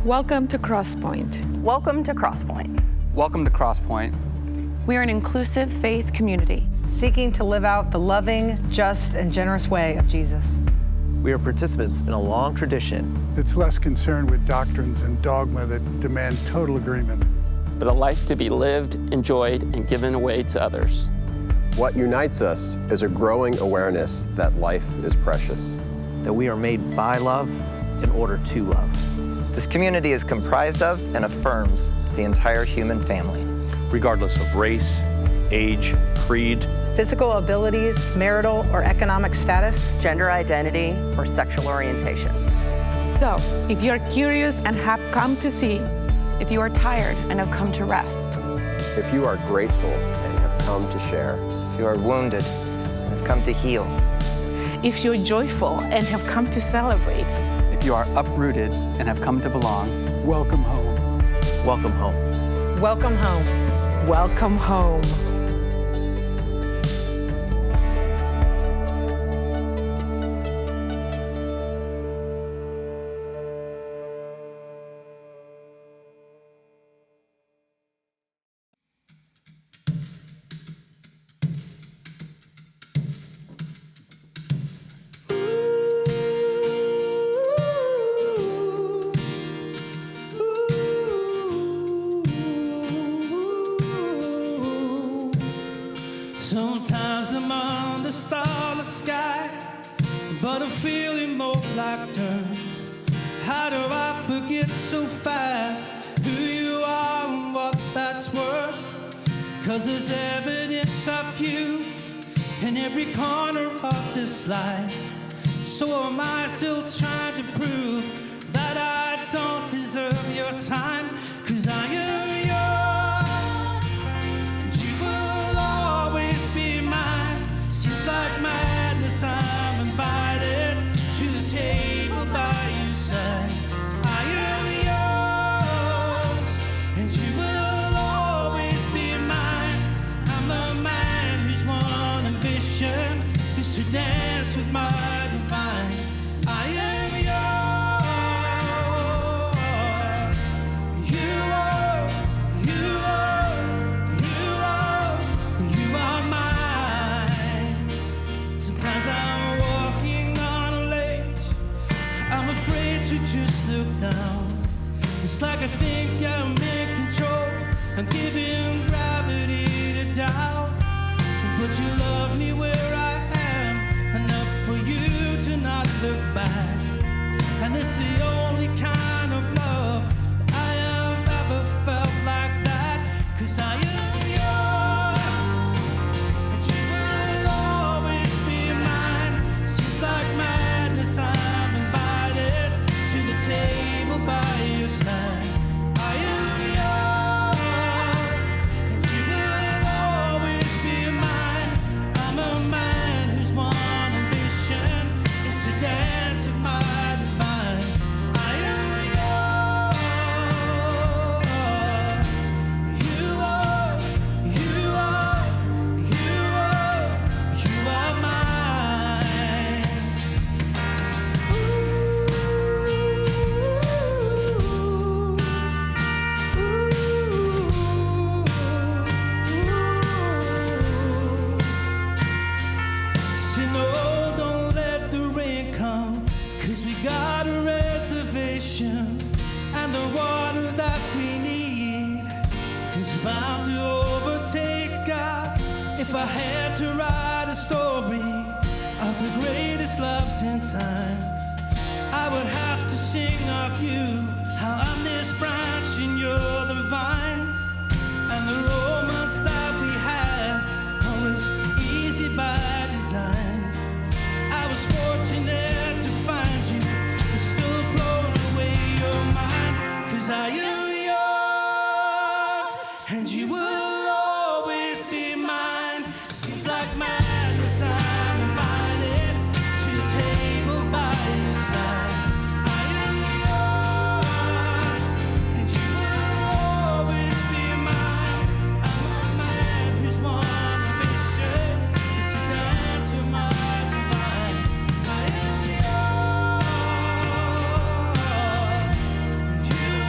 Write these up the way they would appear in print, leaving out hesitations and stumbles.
Welcome to Crosspointe. Welcome to Crosspointe. Welcome to Crosspointe. We are an inclusive faith community seeking to live out the loving, just, and generous way of Jesus. We are participants in a long tradition that's less concerned with doctrines and dogma that demand total agreement, but a life to be lived, enjoyed, and given away to others. What unites us is a growing awareness that life is precious. That we are made by love in order to love. This community is comprised of and affirms the entire human family. Regardless of race, age, creed, physical abilities, marital or economic status, gender identity, or sexual orientation. So, if you're curious and have come to see, if you are tired and have come to rest, if you are grateful and have come to share, if you are wounded and have come to heal, if you're joyful and have come to celebrate, if you are uprooted and have come to belong, welcome home. Welcome home. Welcome home. Welcome home. Sometimes I'm under starless sky, but I'm feeling more like dirt. How do I forget so fast who you are and what that's worth? 'Cause there's evidence of you in every corner of this life. So am I still trying to prove that I don't deserve your time? 'Cause I am yours. Like madness, I'm invited to the table by your side. I am yours, and you will always be mine. I'm the man whose one ambition is to dance with my divine. I am yours. You are, you are, you are, you are mine. Sometimes I'm walking on a ledge, I'm afraid to just look down. It's like I think I'm in control, I'm giving gravity to doubt. But you love me where I am, enough for you to not look back. And it's the only kind of love that I have ever felt like that. 'Cause I am like madness, I'm invited to the table by your side. I am yours, and you will always be mine. I'm a man whose one ambition is to dance with my divine. I am yours. You are, you are, you are, you are mine. And the water that we need is bound to overtake us. If I had to write a story of the greatest loves in time, I would have to sing of you, how I'm this branch and you're the vine. And the romance that we have, oh, it's easy by design. I was fortunate to find you, still blown away your mind. 'Cause I am yours, and you will always be mine. Seems like madness, I'm invited to the table by your side. I am yours, and you will always be mine. I'm a man whose one ambition is to dance with my divine. I am yours. You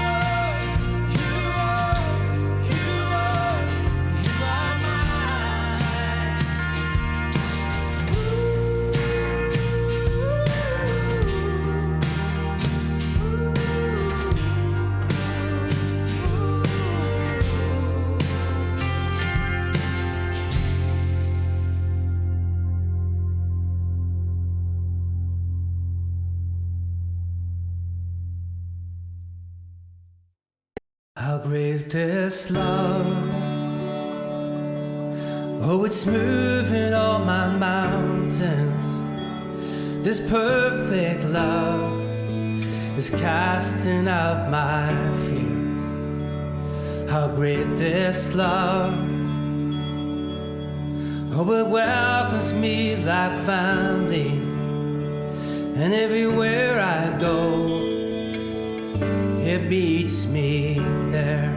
great this love. Oh, it's moving all my mountains. This perfect love is casting out my fear. How great this love. Oh, it welcomes me like family. And everywhere I go, it meets me there.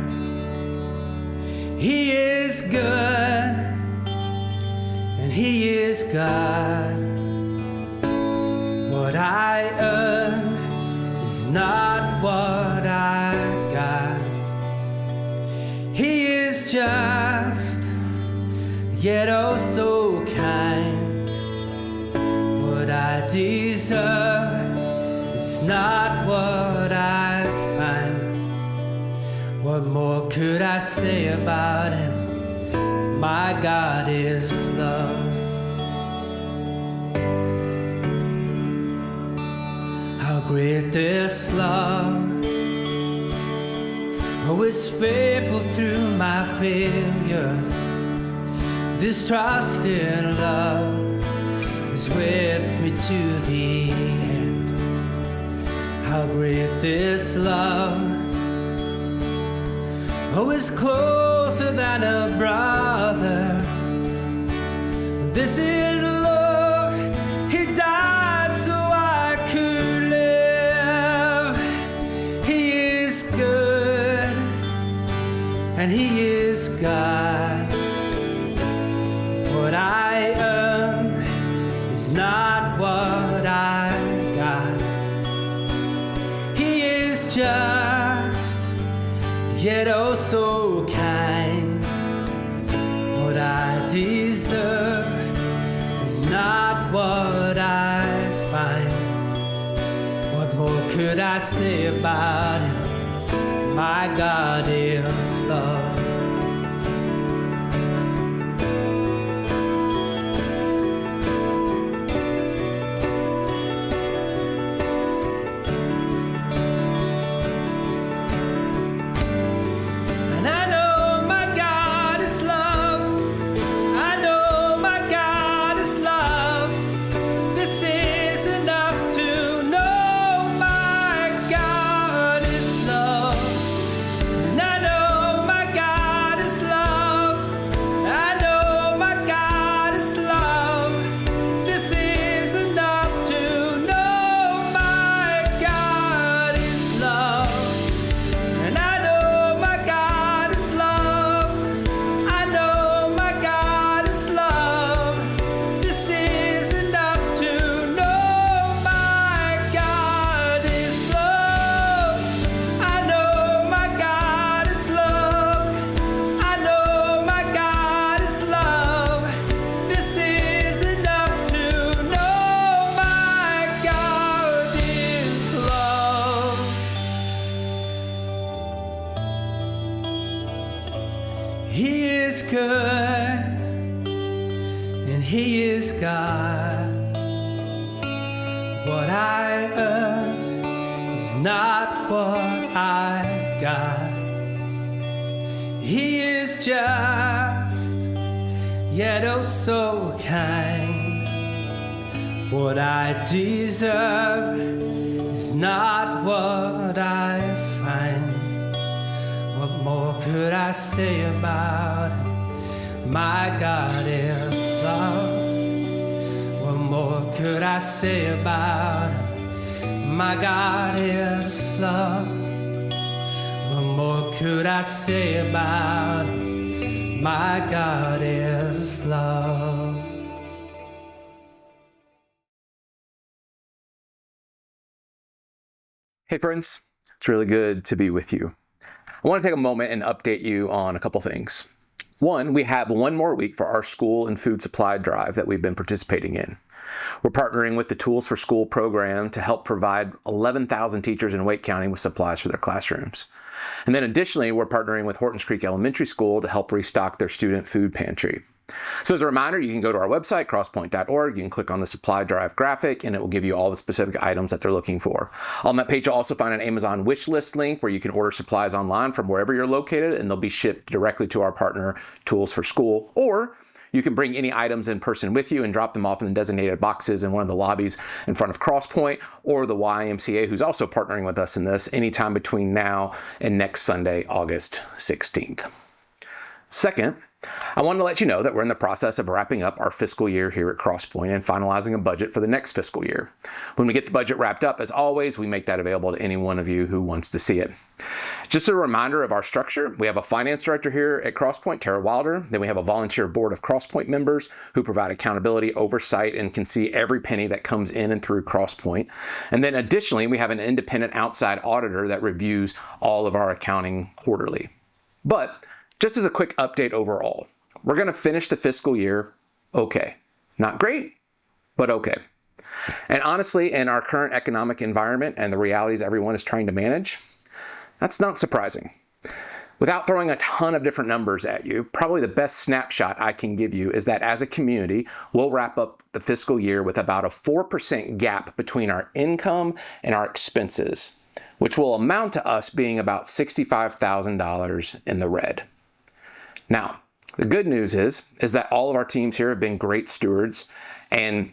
He is good, and He is God. What I earn is not what I got. He is just, yet oh so kind. What I deserve is not what I find. What more could I say about Him? My God is love. How great this love. Oh, it's faithful through my failures. This trust in love is with me to the end. How great this love. Oh, it's closer than a brother. This is love. He died so I could live. He is good, and He is God. What I earn is not what I got. He is just, yet oh so kind. What I deserve is not what I find. What more could I say about Him? My God is love. He is good, and He is God. What I earn is not what I got. He is just, yet oh so kind. What I deserve is not what I find. What more could I say about Him? My God is love. What more could I say about Him? My God is love. What more could I say about Him? My God is love. Hey friends, it's really good to be with you. I want to take a moment and update you on a couple things. One, we have one more week for our school and food supply drive that we've been participating in. We're partnering with the Tools for School program to help provide 11,000 teachers in Wake County with supplies for their classrooms. And then additionally, we're partnering with Hortons Creek Elementary School to help restock their student food pantry. So as a reminder, you can go to our website, crosspoint.org. You can click on the supply drive graphic, and it will give you all the specific items that they're looking for. On that page, you'll also find an Amazon wish list link where you can order supplies online from wherever you're located, and they'll be shipped directly to our partner, Tools for School. Or you can bring any items in person with you and drop them off in the designated boxes in one of the lobbies in front of Crosspointe or the YMCA, who's also partnering with us in this, anytime between now and next Sunday, August 16th. Second, I wanted to let you know that we're in the process of wrapping up our fiscal year here at Crosspointe and finalizing a budget for the next fiscal year. When we get the budget wrapped up, as always, we make that available to any one of you who wants to see it. Just a reminder of our structure, we have a finance director here at Crosspointe, Tara Wilder. Then we have a volunteer board of Crosspointe members who provide accountability, oversight, and can see every penny that comes in and through Crosspointe. And then additionally, we have an independent outside auditor that reviews all of our accounting quarterly. But just as a quick update overall, we're going to finish the fiscal year okay. Not great, but okay. And honestly, in our current economic environment and the realities everyone is trying to manage, that's not surprising. Without throwing a ton of different numbers at you, probably the best snapshot I can give you is that as a community, we'll wrap up the fiscal year with about a 4% gap between our income and our expenses, which will amount to us being about $65,000 in the red. Now, the good news is that all of our teams here have been great stewards, and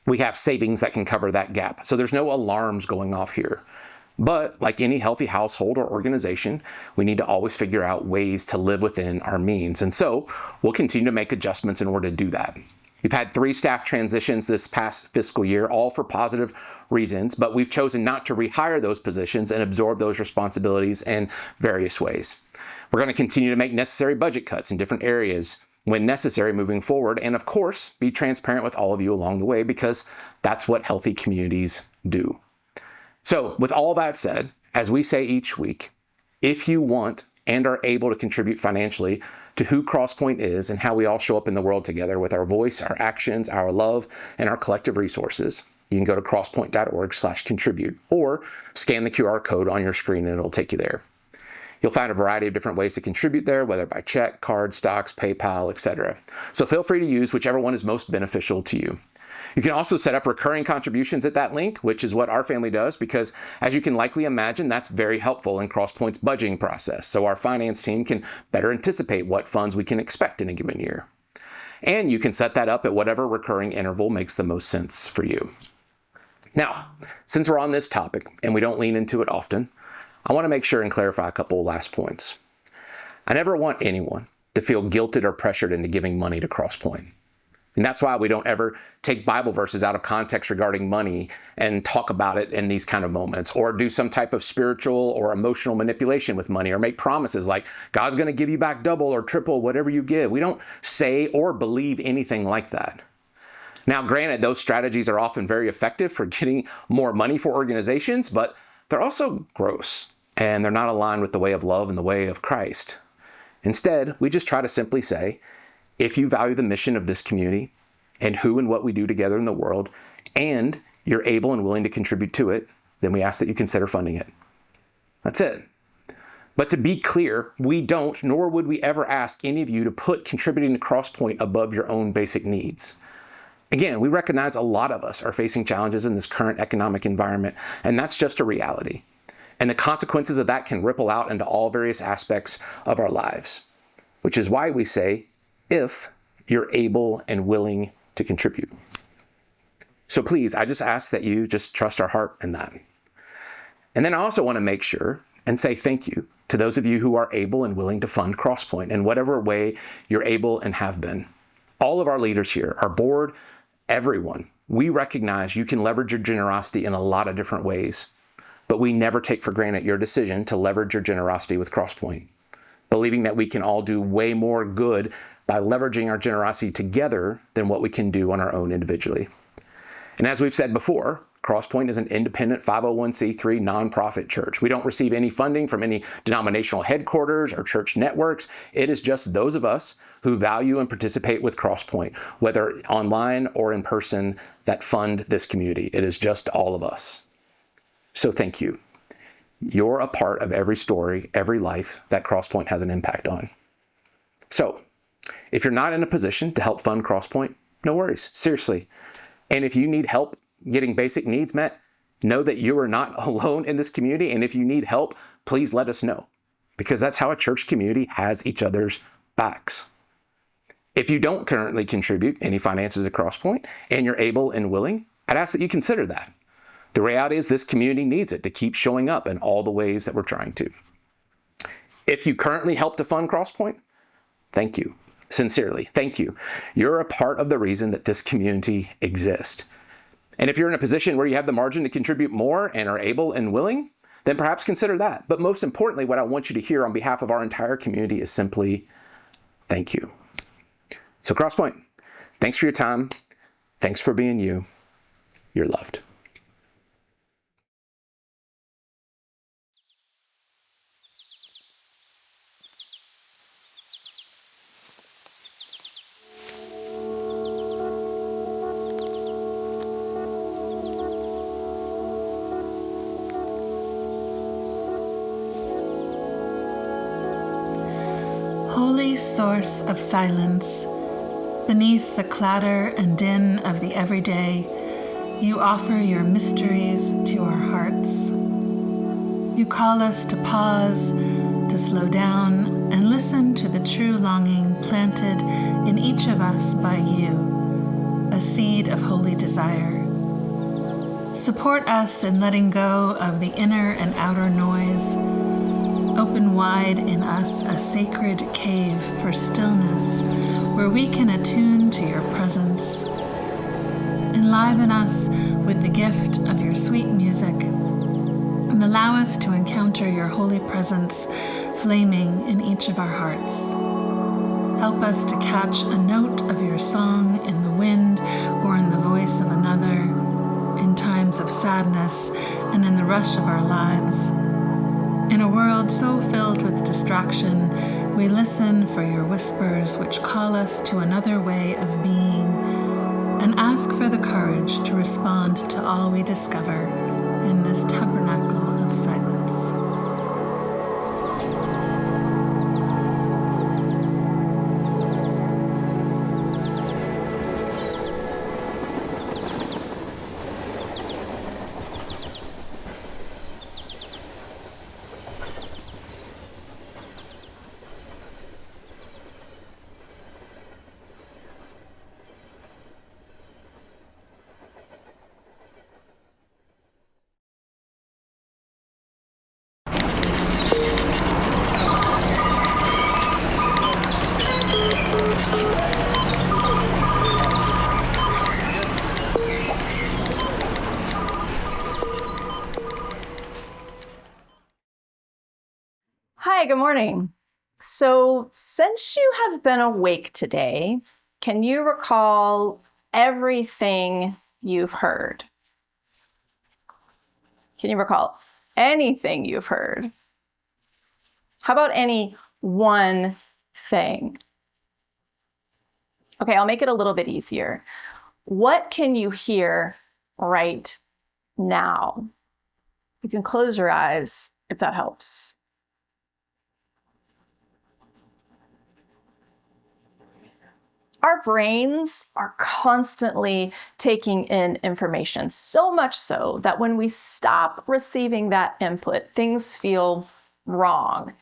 we have savings that can cover that gap. So there's no alarms going off here. But like any healthy household or organization, we need to always figure out ways to live within our means. And so we'll continue to make adjustments in order to do that. We've had 3 staff transitions this past fiscal year, all for positive reasons, but we've chosen not to rehire those positions and absorb those responsibilities in various ways. We're going to continue to make necessary budget cuts in different areas when necessary moving forward, and of course, be transparent with all of you along the way, because that's what healthy communities do. So with all that said, as we say each week, if you want and are able to contribute financially to who Crosspointe is and how we all show up in the world together with our voice, our actions, our love, and our collective resources, you can go to crosspointe.org/contribute or scan the QR code on your screen and it'll take you there. You'll find a variety of different ways to contribute there, whether by check, card, stocks, PayPal, etc. So feel free to use whichever one is most beneficial to you. You can also set up recurring contributions at that link, which is what our family does, because as you can likely imagine, that's very helpful in Crosspointe's budgeting process. So our finance team can better anticipate what funds we can expect in a given year. And you can set that up at whatever recurring interval makes the most sense for you. Now, since we're on this topic and we don't lean into it often, I want to make sure and clarify a couple of last points. I never want anyone to feel guilted or pressured into giving money to Crosspointe. And that's why we don't ever take Bible verses out of context regarding money and talk about it in these kind of moments, or do some type of spiritual or emotional manipulation with money, or make promises like God's going to give you back double or triple whatever you give. We don't say or believe anything like that. Now, granted, those strategies are often very effective for getting more money for organizations, but they're also gross, and they're not aligned with the way of love and the way of Christ. Instead, we just try to simply say, if you value the mission of this community and who and what we do together in the world, and you're able and willing to contribute to it, then we ask that you consider funding it. That's it. But to be clear, we don't, nor would we ever ask any of you to put contributing to Crosspointe above your own basic needs. Again, we recognize a lot of us are facing challenges in this current economic environment, and that's just a reality. And the consequences of that can ripple out into all various aspects of our lives, which is why we say, if you're able and willing to contribute. So please, I just ask that you just trust our heart in that. And then I also want to make sure and say thank you to those of you who are able and willing to fund Crosspointe in whatever way you're able and have been. All of our leaders here, our board, everyone, we recognize you can leverage your generosity in a lot of different ways, but we never take for granted your decision to leverage your generosity with Crosspointe, believing that we can all do way more good by leveraging our generosity together than what we can do on our own individually. And as we've said before, Crosspointe is an independent 501c3 nonprofit church. We don't receive any funding from any denominational headquarters or church networks. It is just those of us who value and participate with Crosspointe, whether online or in person, that fund this community. It is just all of us. So thank you. You're a part of every story, every life that Crosspointe has an impact on. So, If you're not in a position to help fund Crosspointe, no worries, seriously. And if you need help getting basic needs met, know that you are not alone in this community. And if you need help, please let us know, because that's how a church community has each other's backs. If you don't currently contribute any finances at Crosspointe and you're able and willing, I'd ask that you consider that. The reality is this community needs it to keep showing up in all the ways that we're trying to. If you currently help to fund Crosspointe, thank you. Sincerely, thank you. You're a part of the reason that this community exists. And if you're in a position where you have the margin to contribute more and are able and willing, then perhaps consider that. But most importantly, what I want you to hear on behalf of our entire community is simply thank you. So Crosspointe, thanks for your time. Thanks for being you. You're loved. Holy source of silence, beneath the clatter and din of the everyday, you offer your mysteries to our hearts. You call us to pause, to slow down, and listen to the true longing planted in each of us by you, a seed of holy desire. Support us in letting go of the inner and outer noise. Open wide in us a sacred cave for stillness, where we can attune to your presence. Enliven us with the gift of your sweet music, and allow us to encounter your holy presence flaming in each of our hearts. Help us to catch a note of your song in the wind or in the voice of another, in times of sadness and in the rush of our lives. In a world so filled with distraction, we listen for your whispers which call us to another way of being, and ask for the courage to respond to all we discover in this tabernacle of silence. Hi, good morning. So since you have been awake today, can you recall everything you've heard? Can you recall anything you've heard? How about any one thing? Okay, I'll make it a little bit easier. What can you hear right now? You can close your eyes if that helps. Our brains are constantly taking in information, so much so that when we stop receiving that input, things feel wrong.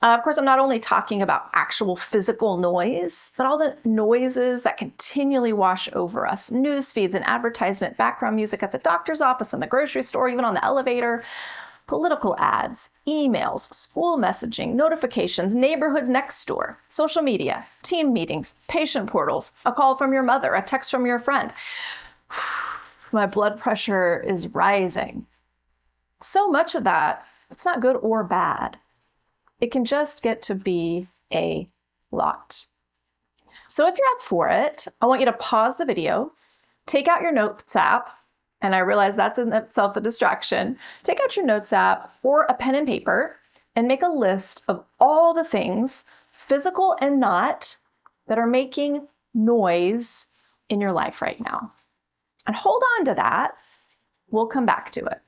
Of course, I'm not only talking about actual physical noise, but all the noises that continually wash over us. News feeds and advertisement, background music at the doctor's office, in the grocery store, even on the elevator. Political ads, emails, school messaging, notifications, neighborhood next door, social media, team meetings, patient portals, a call from your mother, a text from your friend. My blood pressure is rising. So much of that, it's not good or bad. It can just get to be a lot. So if you're up for it, I want you to pause the video, take out your notes app, and I realize that's in itself a distraction. Take out your notes app or a pen and paper and make a list of all the things, physical and not, that are making noise in your life right now. And hold on to that. We'll come back to it.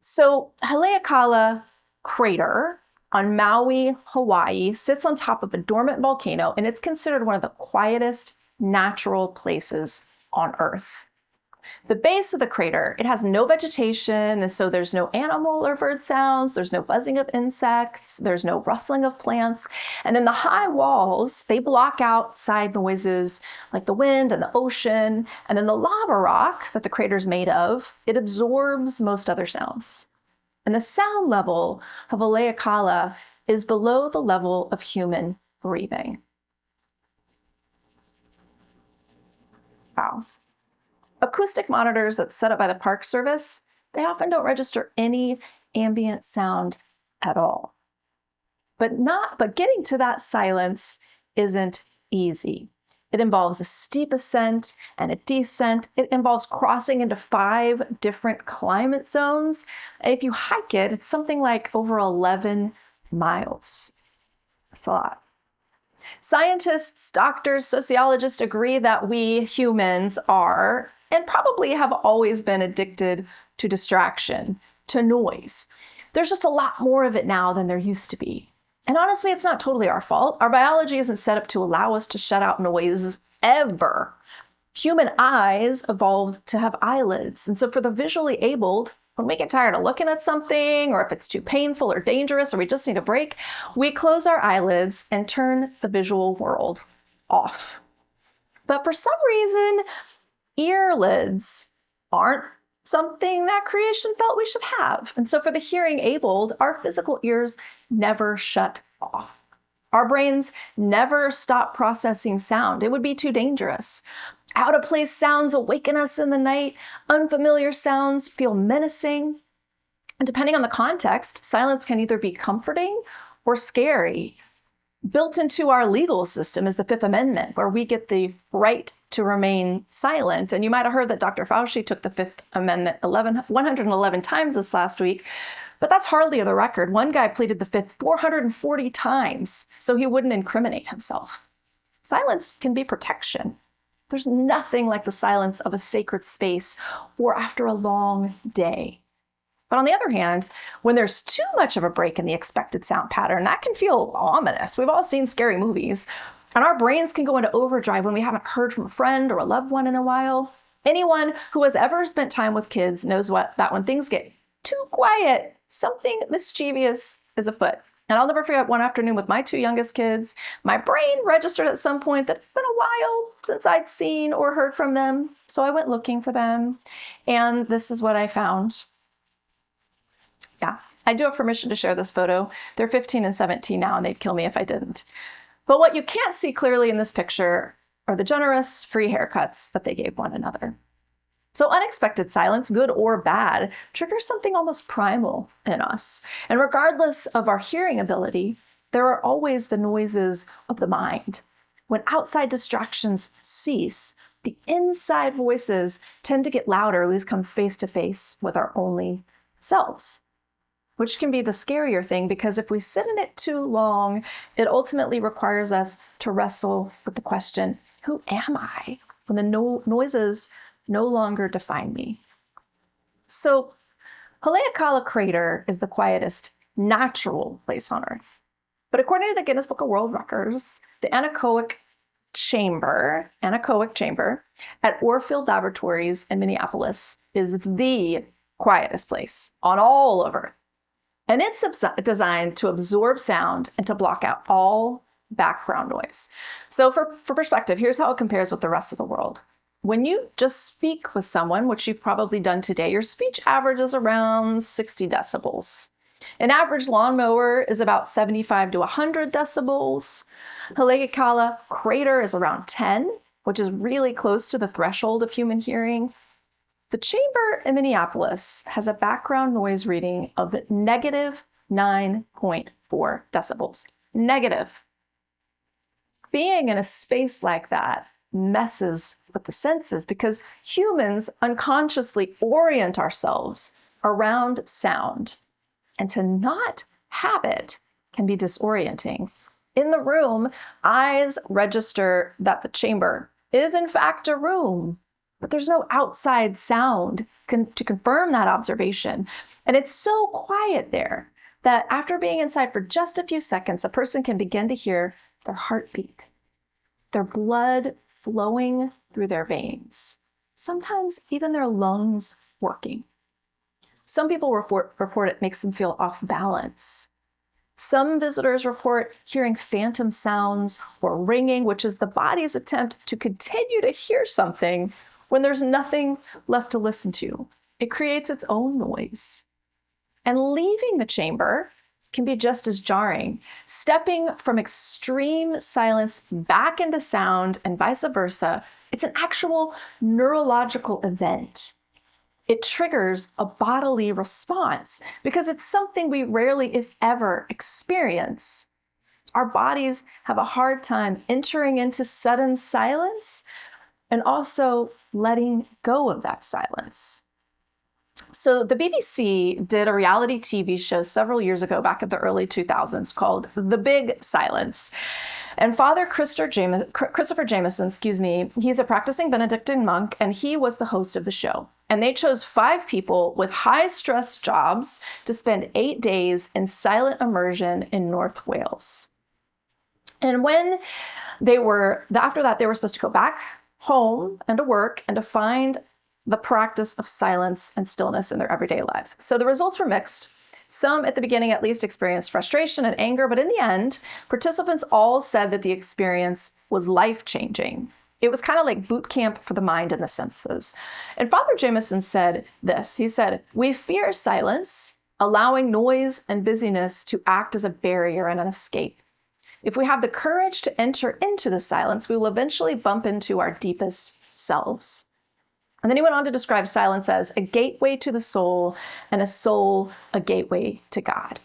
So Haleakala crater on Maui, Hawaii, sits on top of a dormant volcano, and it's considered one of the quietest natural places on Earth. The base of the crater, it has no vegetation, and so there's no animal or bird sounds, there's no buzzing of insects, there's no rustling of plants. And then the high walls, they block out side noises like the wind and the ocean. And then the lava rock that the crater's made of, it absorbs most other sounds. And the sound level of Haleakala is below the level of human breathing. Wow. Acoustic monitors that's set up by the Park Service, they often don't register any ambient sound at all. But getting to that silence isn't easy. It involves a steep ascent and a descent. It involves crossing into 5 different climate zones. If you hike it, it's something like over 11 miles. That's a lot. Scientists, doctors, sociologists agree that we humans are, and probably have always been, addicted to distraction, to noise. There's just a lot more of it now than there used to be. And honestly, it's not totally our fault. Our biology isn't set up to allow us to shut out noise ever. Human eyes evolved to have eyelids. And so for the visually abled, when we get tired of looking at something, or if it's too painful or dangerous, or we just need a break, we close our eyelids and turn the visual world off. But for some reason, earlids aren't something that creation felt we should have. And so for the hearing abled, our physical ears never shut off. Our brains never stop processing sound. It would be too dangerous. Out of place sounds awaken us in the night. Unfamiliar sounds feel menacing. And depending on the context, silence can either be comforting or scary. Built into our legal system is the Fifth Amendment, where we get the right to remain silent. And you might have heard that Dr. Fauci took the Fifth Amendment 111 times this last week, but that's hardly the record. One guy pleaded the Fifth 440 times so he wouldn't incriminate himself. Silence can be protection. There's nothing like the silence of a sacred space or after a long day. But on the other hand, when there's too much of a break in the expected sound pattern, that can feel ominous. We've all seen scary movies, and our brains can go into overdrive when we haven't heard from a friend or a loved one in a while. Anyone who has ever spent time with kids knows that when things get too quiet, something mischievous is afoot. And I'll never forget one afternoon with my 2 youngest kids, my brain registered at some point that it's been a while since I'd seen or heard from them. So I went looking for them, and this is what I found. Yeah, I do have permission to share this photo. They're 15 and 17 now, and they'd kill me if I didn't. But what you can't see clearly in this picture are the generous, free haircuts that they gave one another. So unexpected silence, good or bad, triggers something almost primal in us. And regardless of our hearing ability, there are always the noises of the mind. When outside distractions cease, the inside voices tend to get louder. We come face to face with our only selves, which can be the scarier thing, because if we sit in it too long, it ultimately requires us to wrestle with the question, who am I? When the noises no longer define me. So Haleakala Crater is the quietest natural place on Earth. But according to the Guinness Book of World Records, the anechoic chamber at Orfield Laboratories in Minneapolis is the quietest place on all of Earth. And it's designed to absorb sound and to block out all background noise. So for perspective, here's how it compares with the rest of the world. When you just speak with someone, which you've probably done today, your speech averages around 60 decibels. An average lawnmower is about 75 to 100 decibels. Haleakala Crater is around 10, which is really close to the threshold of human hearing. The chamber in Minneapolis has a background noise reading of negative 9.4 decibels. Negative. Being in a space like that messes with the senses because humans unconsciously orient ourselves around sound. And to not have it can be disorienting. In the room, eyes register that the chamber is in fact a room, but there's no outside sound to confirm that observation. And it's so quiet there that after being inside for just a few seconds, a person can begin to hear their heartbeat, their blood flowing through their veins, sometimes even their lungs working. Some people report it makes them feel off balance. Some visitors report hearing phantom sounds or ringing, which is the body's attempt to continue to hear something when there's nothing left to listen to. It creates its own noise. And leaving the chamber can be just as jarring. Stepping from extreme silence back into sound and vice versa, it's an actual neurological event. It triggers a bodily response because it's something we rarely, if ever, experience. Our bodies have a hard time entering into sudden silence and also letting go of that silence. So the BBC did a reality TV show several years ago, back in the early 2000s, called The Big Silence. And Father Christopher Jameson, he's a practicing Benedictine monk, and he was the host of the show. And they chose 5 people with high-stress jobs to spend 8 days in silent immersion in North Wales. And when after that, they were supposed to go back home and to work and to find the practice of silence and stillness in their everyday lives. So the results were mixed. Some, at the beginning at least, experienced frustration and anger, but in the end, participants all said that the experience was life-changing. It was kind of like boot camp for the mind and the senses. And Father Jameson said this. He said, "We fear silence, allowing noise and busyness to act as a barrier and an escape. If we have the courage to enter into the silence, we will eventually bump into our deepest selves." And then he went on to describe silence as a gateway to the soul, and a soul a gateway to God.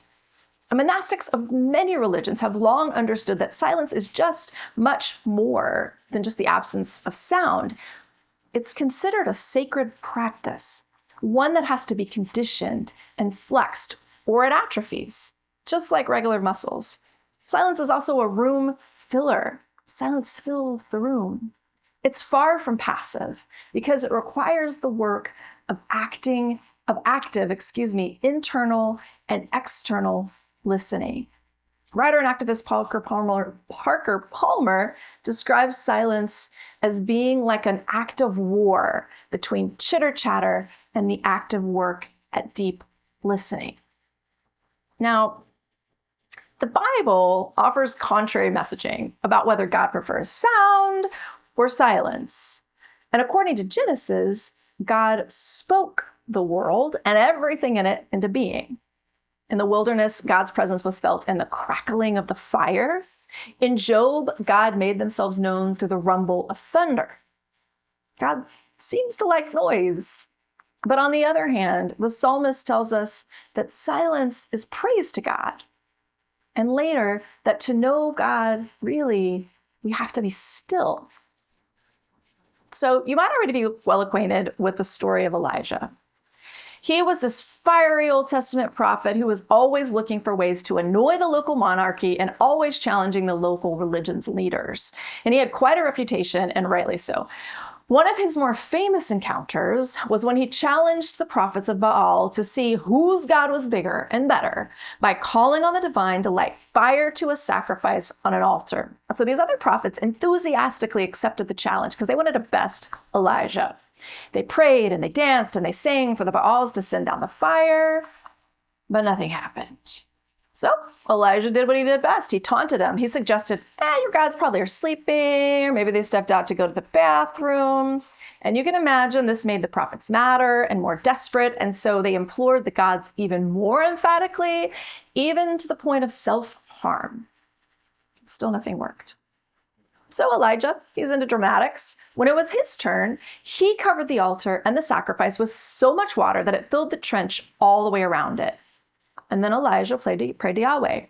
And monastics of many religions have long understood that silence is just much more than just the absence of sound. It's considered a sacred practice, one that has to be conditioned and flexed, or it atrophies, just like regular muscles. Silence is also a room filler. Silence filled the room. It's far from passive because it requires the work of active, internal and external listening. Writer and activist Parker Palmer describes silence as being like an act of war between chitter-chatter and the active work at deep listening. Now, the Bible offers contrary messaging about whether God prefers sound or silence. And according to Genesis, God spoke the world and everything in it into being. In the wilderness, God's presence was felt in the crackling of the fire. In Job, God made themselves known through the rumble of thunder. God seems to like noise. But on the other hand, the psalmist tells us that silence is praise to God. And later, that to know God, really, we have to be still. So you might already be well acquainted with the story of Elijah. He was this fiery Old Testament prophet who was always looking for ways to annoy the local monarchy and always challenging the local religion's leaders. And he had quite a reputation, and rightly so. One of his more famous encounters was when he challenged the prophets of Baal to see whose God was bigger and better by calling on the divine to light fire to a sacrifice on an altar. So these other prophets enthusiastically accepted the challenge because they wanted to best Elijah. They prayed and they danced and they sang for the Baals to send down the fire, but nothing happened. So Elijah did what he did best. He taunted him. He suggested, your gods probably are sleeping, or maybe they stepped out to go to the bathroom. And you can imagine this made the prophets madder and more desperate. And so they implored the gods even more emphatically, even to the point of self-harm. Still nothing worked. So Elijah, he's into dramatics. When it was his turn, he covered the altar and the sacrifice with so much water that it filled the trench all the way around it. And then Elijah prayed to Yahweh,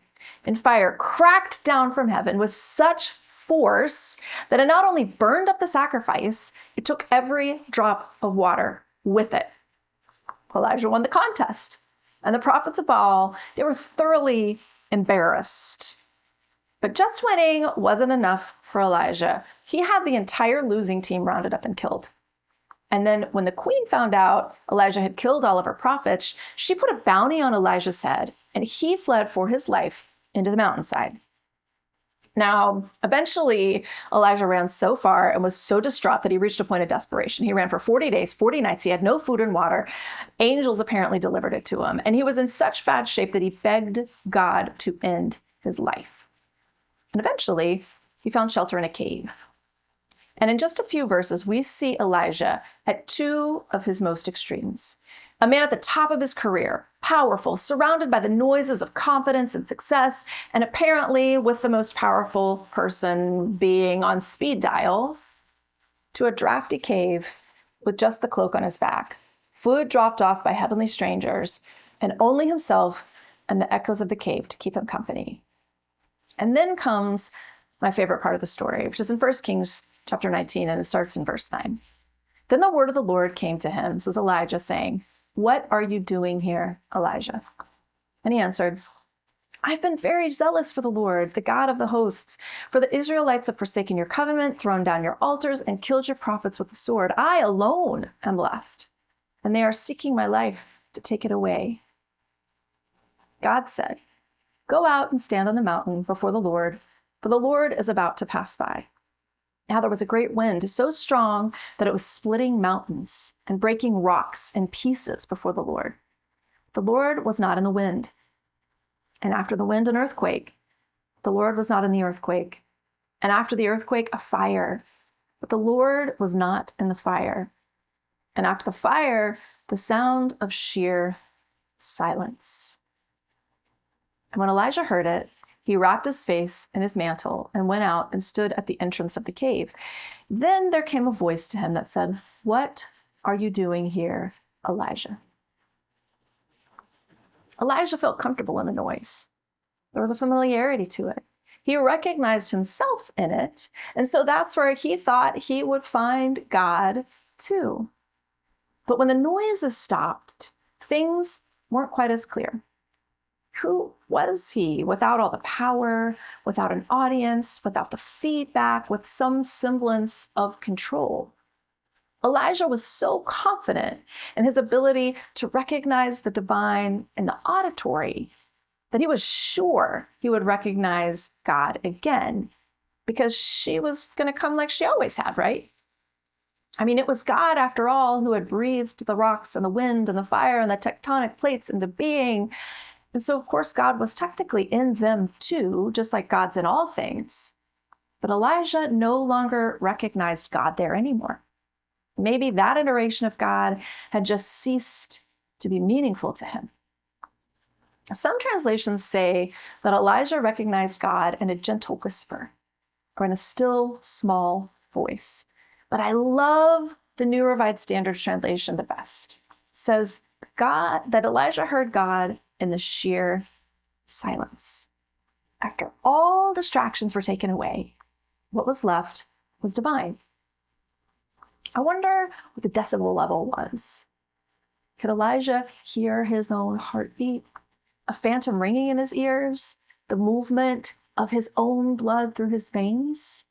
and fire cracked down from heaven with such force that it not only burned up the sacrifice, it took every drop of water with it. Elijah won the contest, and the prophets of Baal, they were thoroughly embarrassed. But just winning wasn't enough for Elijah. He had the entire losing team rounded up and killed. And then when the queen found out Elijah had killed all of her prophets, she put a bounty on Elijah's head, and he fled for his life into the mountainside. Now, eventually, Elijah ran so far and was so distraught that he reached a point of desperation. He ran for 40 days, 40 nights. He had no food and water. Angels apparently delivered it to him. And he was in such bad shape that he begged God to end his life. And eventually, he found shelter in a cave. And in just a few verses, we see Elijah at two of his most extremes. A man at the top of his career, powerful, surrounded by the noises of confidence and success, and apparently with the most powerful person being on speed dial, to a drafty cave with just the cloak on his back, food dropped off by heavenly strangers, and only himself and the echoes of the cave to keep him company. And then comes my favorite part of the story, which is in 1 Kings chapter 19, and it starts in verse 9. Then the word of the Lord came to him, this is Elijah, saying, "What are you doing here, Elijah?" And he answered, "I've been very zealous for the Lord, the God of the hosts. For the Israelites have forsaken your covenant, thrown down your altars, and killed your prophets with the sword. I alone am left, and they are seeking my life to take it away." God said, "Go out and stand on the mountain before the Lord, for the Lord is about to pass by." Now there was a great wind, so strong that it was splitting mountains and breaking rocks in pieces before the Lord. The Lord was not in the wind. And after the wind, an earthquake. The Lord was not in the earthquake. And after the earthquake, a fire. But the Lord was not in the fire. And after the fire, the sound of sheer silence. And when Elijah heard it, he wrapped his face in his mantle and went out and stood at the entrance of the cave. Then there came a voice to him that said, "What are you doing here, Elijah?" Elijah felt comfortable in the noise. There was a familiarity to it. He recognized himself in it. And so that's where he thought he would find God too. But when the noises stopped, things weren't quite as clear. Who was he without all the power, without an audience, without the feedback, with some semblance of control? Elijah was so confident in his ability to recognize the divine in the auditory that he was sure he would recognize God again, because she was going to come like she always had, right? I mean, it was God, after all, who had breathed the rocks and the wind and the fire and the tectonic plates into being. And so, of course, God was technically in them too, just like God's in all things. But Elijah no longer recognized God there anymore. Maybe that iteration of God had just ceased to be meaningful to him. Some translations say that Elijah recognized God in a gentle whisper or in a still, small voice. But I love the New Revised Standard Translation the best. It says that Elijah heard God in the sheer silence. After all distractions were taken away, what was left was divine. I wonder what the decibel level was. Could Elijah hear his own heartbeat, a phantom ringing in his ears, the movement of his own blood through his veins?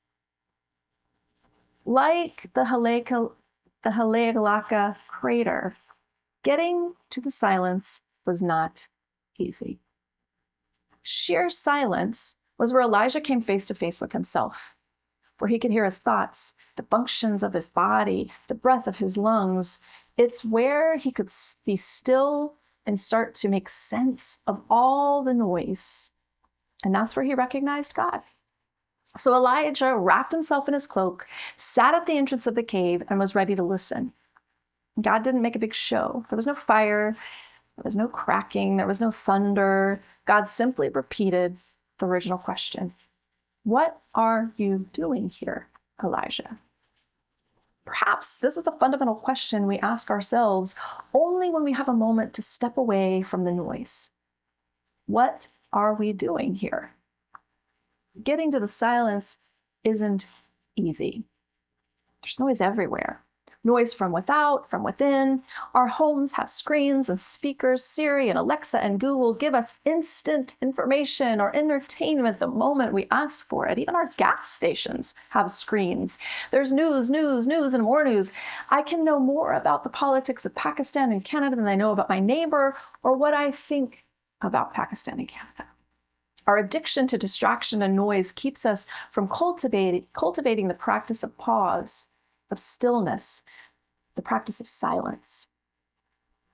Like the Haleakala crater, getting to the silence was not easy. Sheer silence was where Elijah came face to face with himself, where he could hear his thoughts, the functions of his body, the breath of his lungs. It's where he could be still and start to make sense of all the noise. And that's where he recognized God. So Elijah wrapped himself in his cloak, sat at the entrance of the cave, and was ready to listen. God didn't make a big show. There was no fire. There was no cracking. There was no thunder. God simply repeated the original question. What are you doing here, Elijah? Perhaps this is the fundamental question we ask ourselves only when we have a moment to step away from the noise. What are we doing here? Getting to the silence isn't easy. There's noise everywhere. noise from without, from within. Our homes have screens and speakers. Siri and Alexa and Google give us instant information or entertainment the moment we ask for it. Even our gas stations have screens. There's news, and more news. I can know more about the politics of Pakistan and Canada than I know about my neighbor or what I think about Pakistan and Canada. Our addiction to distraction and noise keeps us from cultivating the practice of pause, of stillness, the practice of silence.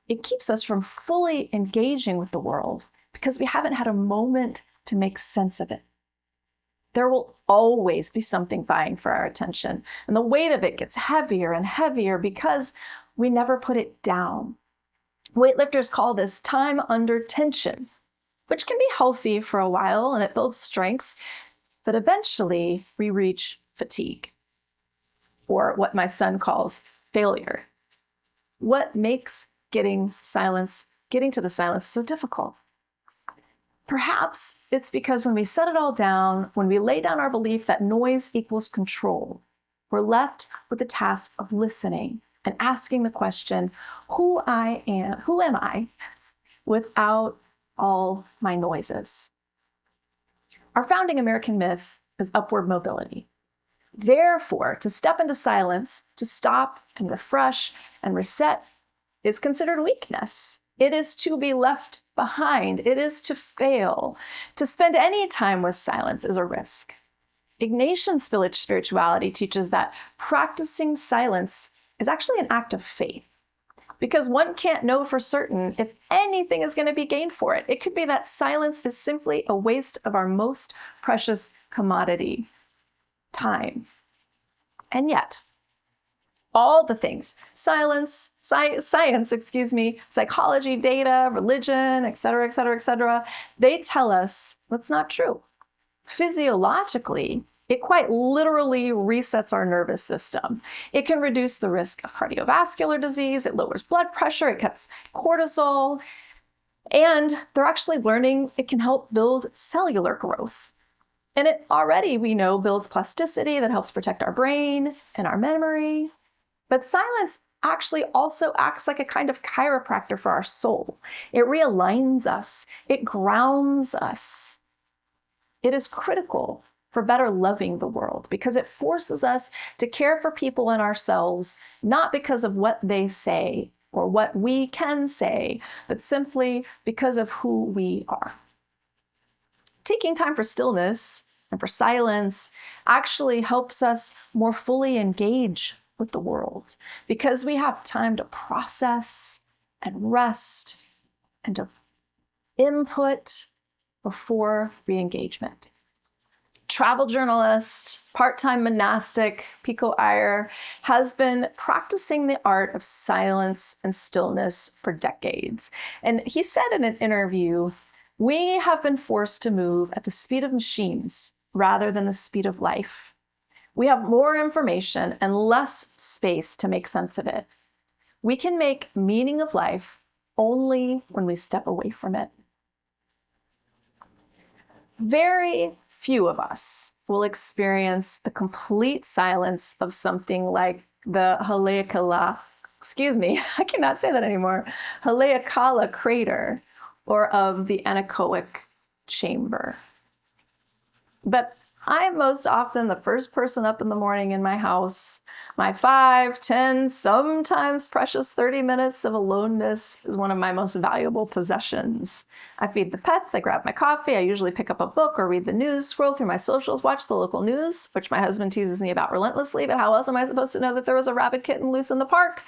It keeps us from fully engaging with the world because we haven't had a moment to make sense of it. There will always be something vying for our attention, and the weight of it gets heavier and heavier because we never put it down. Weightlifters call this time under tension, which can be healthy for a while and it builds strength, but eventually we reach fatigue, or what my son calls failure. What makes getting to the silence so difficult? Perhaps it's because when we set it all down, when we lay down our belief that noise equals control, we're left with the task of listening and asking the question, who am I without all my noises? Our founding American myth is upward mobility. Therefore, to step into silence, to stop and refresh and reset is considered weakness. It is to be left behind. It is to fail. To spend any time with silence is a risk. Ignatian spirituality teaches that practicing silence is actually an act of faith, because one can't know for certain if anything is going to be gained for it. It could be that silence is simply a waste of our most precious commodity, time. And yet, all the things, science, psychology, data, religion, et cetera, they tell us that's not true. Physiologically, it quite literally resets our nervous system. It can reduce the risk of cardiovascular disease, it lowers blood pressure, it cuts cortisol, and they're actually learning it can help build cellular growth. And it already, we know, builds plasticity that helps protect our brain and our memory. But silence actually also acts like a kind of chiropractor for our soul. It realigns us, it grounds us. It is critical for better loving the world because it forces us to care for people and ourselves, not because of what they say or what we can say, but simply because of who we are. Taking time for stillness and for silence actually helps us more fully engage with the world because we have time to process and rest and to input before re-engagement. Travel journalist, part-time monastic, Pico Iyer, has been practicing the art of silence and stillness for decades. And he said in an interview, "We have been forced to move at the speed of machines rather than the speed of life. We have more information and less space to make sense of it. We can make meaning of life only when we step away from it." Very few of us will experience the complete silence of something like the Haleakala crater or of the anechoic chamber. But I'm most often the first person up in the morning in my house. My 5, 10, sometimes precious 30 minutes of aloneness is one of my most valuable possessions. I feed the pets, I grab my coffee, I usually pick up a book or read the news, scroll through my socials, watch the local news, which my husband teases me about relentlessly, but how else am I supposed to know that there was a rabid kitten loose in the park?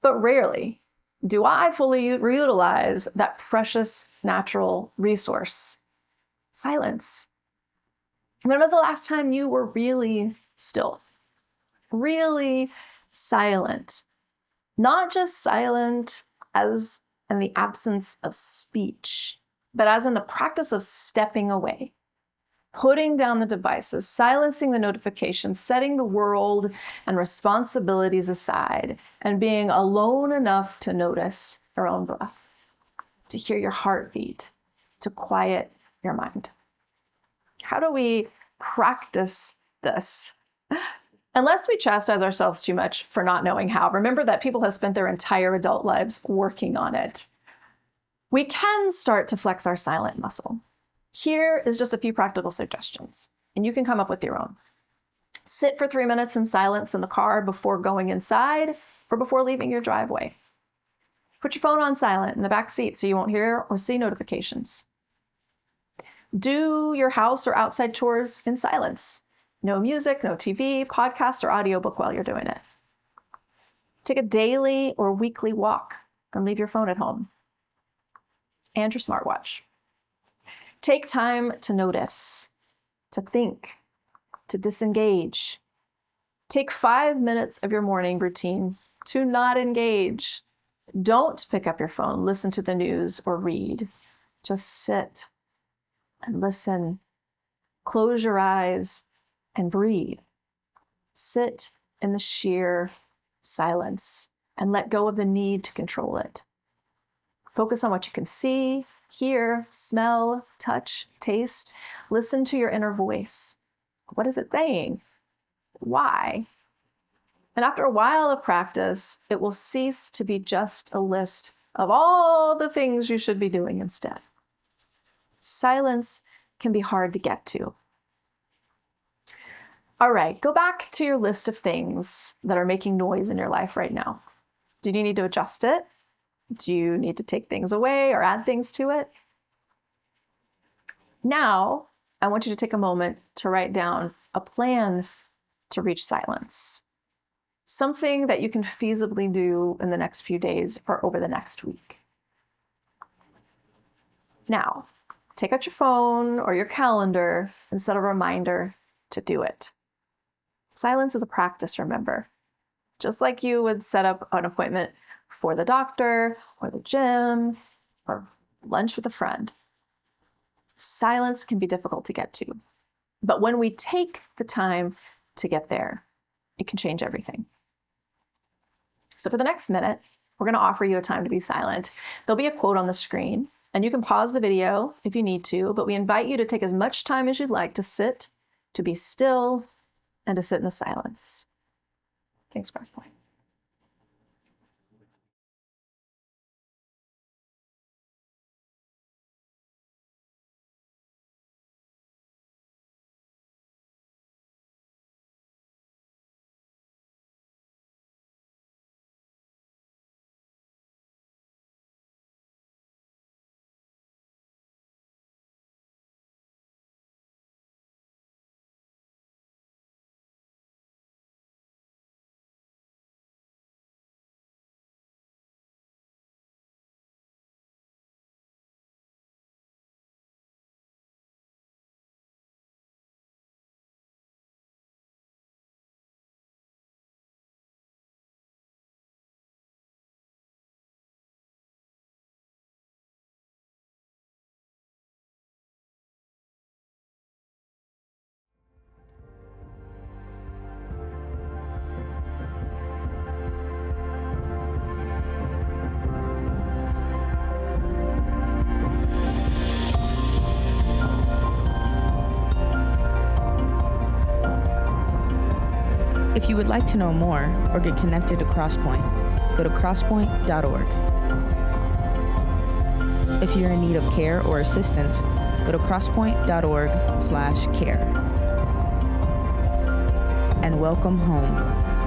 But rarely do I fully utilize that precious natural resource, silence. When was the last time you were really still, really silent? Not just silent as in the absence of speech, but as in the practice of stepping away, putting down the devices, silencing the notifications, setting the world and responsibilities aside, and being alone enough to notice your own breath, to hear your heartbeat, to quiet your mind. How do we practice this? Unless we chastise ourselves too much for not knowing how, remember that people have spent their entire adult lives working on it. We can start to flex our silent muscle. Here is just a few practical suggestions, and you can come up with your own. Sit for 3 minutes in silence in the car before going inside or before leaving your driveway. Put your phone on silent in the back seat so you won't hear or see notifications. Do your house or outside chores in silence. No music, no TV, podcast, or audiobook while you're doing it. Take a daily or weekly walk and leave your phone at home and your smartwatch. Take time to notice, to think, to disengage. Take 5 minutes of your morning routine to not engage. Don't pick up your phone, listen to the news, or read. Just sit and listen. Close your eyes and breathe. Sit in the sheer silence and let go of the need to control it. Focus on what you can see, hear, smell, touch, taste. Listen to your inner voice. What is it saying? Why? And after a while of practice, it will cease to be just a list of all the things you should be doing instead. Silence can be hard to get to. All right, go back to your list of things that are making noise in your life right now. Do you need to adjust it? Do you need to take things away or add things to it? Now, I want you to take a moment to write down a plan to reach silence. Something that you can feasibly do in the next few days or over the next week. Now, take out your phone or your calendar and set a reminder to do it. Silence is a practice, remember. Just like you would set up an appointment for the doctor or the gym or lunch with a friend. Silence can be difficult to get to. But when we take the time to get there, it can change everything. So for the next minute, we're going to offer you a time to be silent. There'll be a quote on the screen, and you can pause the video if you need to, but we invite you to take as much time as you'd like to sit, to be still, and to sit in the silence. Thanks, Crosspointe. If you would like to know more or get connected to Crosspointe, go to crosspointenc.org. If you're in need of care or assistance, go to crosspointe.org/care. And welcome home.